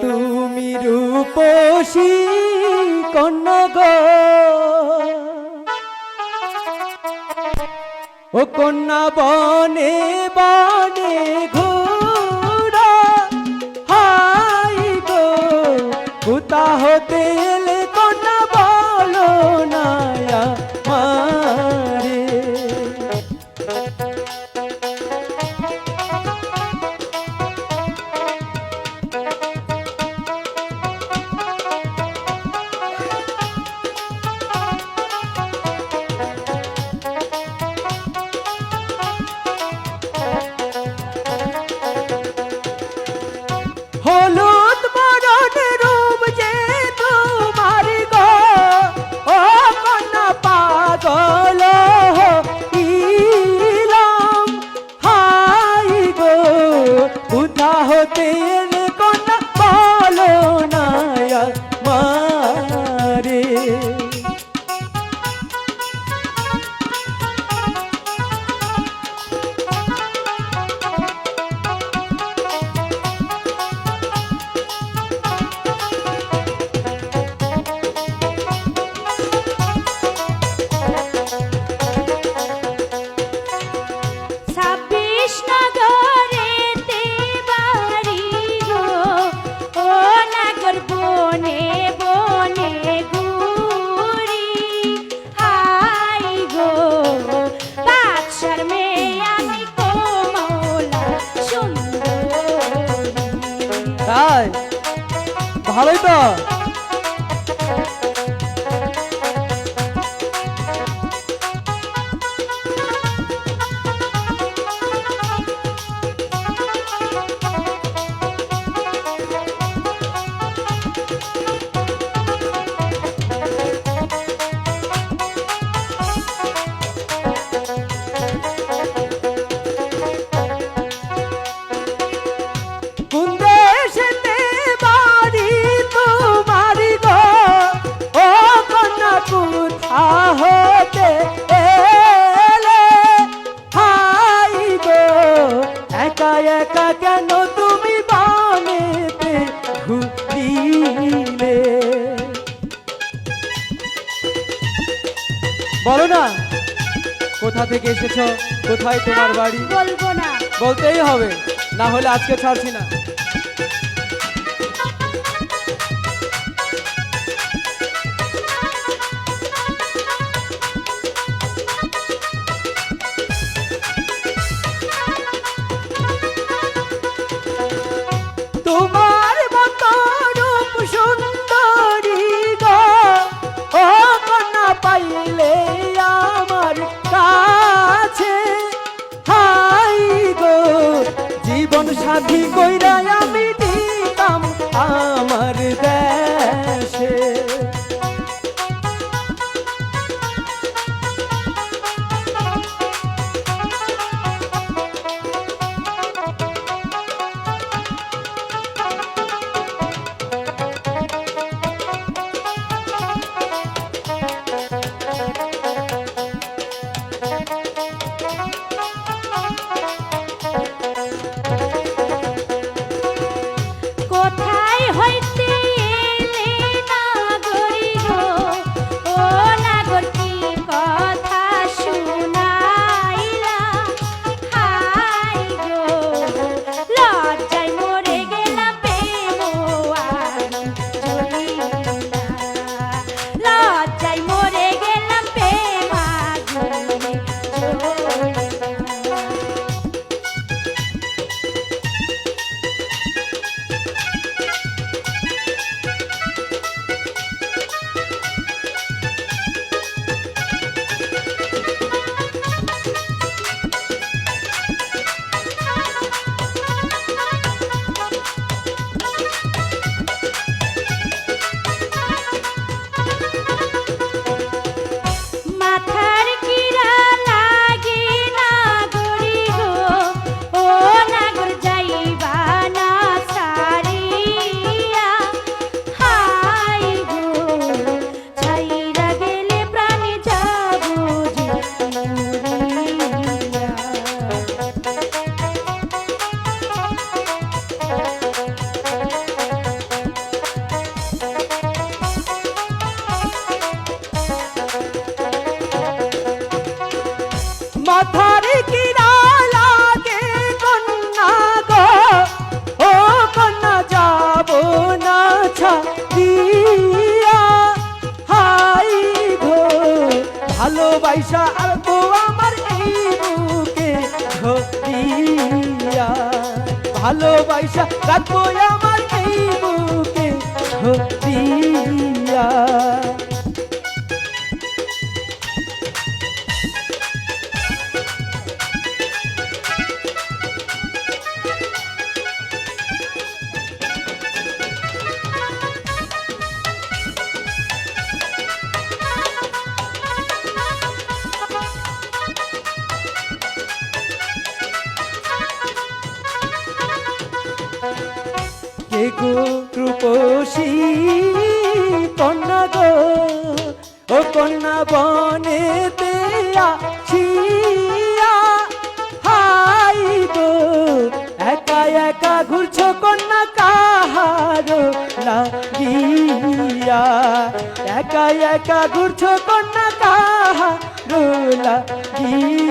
তুমি রূপসী কন্যা গো, ও কন্যা বনে বনে ঘোরা, হাই গো কোথা হতে এলে কন্যা বলো না আমারে। হলুদ বরণ রূপ যে তোমার গো, ও কন্যা পাগল হইলাম, হাই গো কোথা হতে এলে কন্যা বলো না আমারে। তাই ভালোই তো। হতে এলে হাই গো একা একা কেন তুমি বনেতে ঘুরিলে, বলো না কোথা থেকে এসেছো, কোথায় তোমার বাড়ি? বলবো না, বলতেই হবে, না হলে আজকে ছাড়ছি না। তোমার মতো রূপ সুন্দরী গো, ও কন্যা পাইলে আমার কাছে, হাই গো জীবন সাথী কইরা আমি দিতাম আমার দেশে। মাথার কিরা লাগে কন্যা গো, ও কন্যা যাব না ছাড়িয়া, হাই গো ভালোবাসা আলবো আমার এই বুকে ধরিয়া, ভালোবাসা রাখবো আমার এই বুকে ধরিয়া। কে গো রূপসী কন্যা গো, ও কন্যা বনেতে আসিয়া, হাই গো একা একা ঘুরছো কন্যা কাহারো লাগিয়া, একা একা ঘুরছো কন্যা কাহারো লাগিয়া।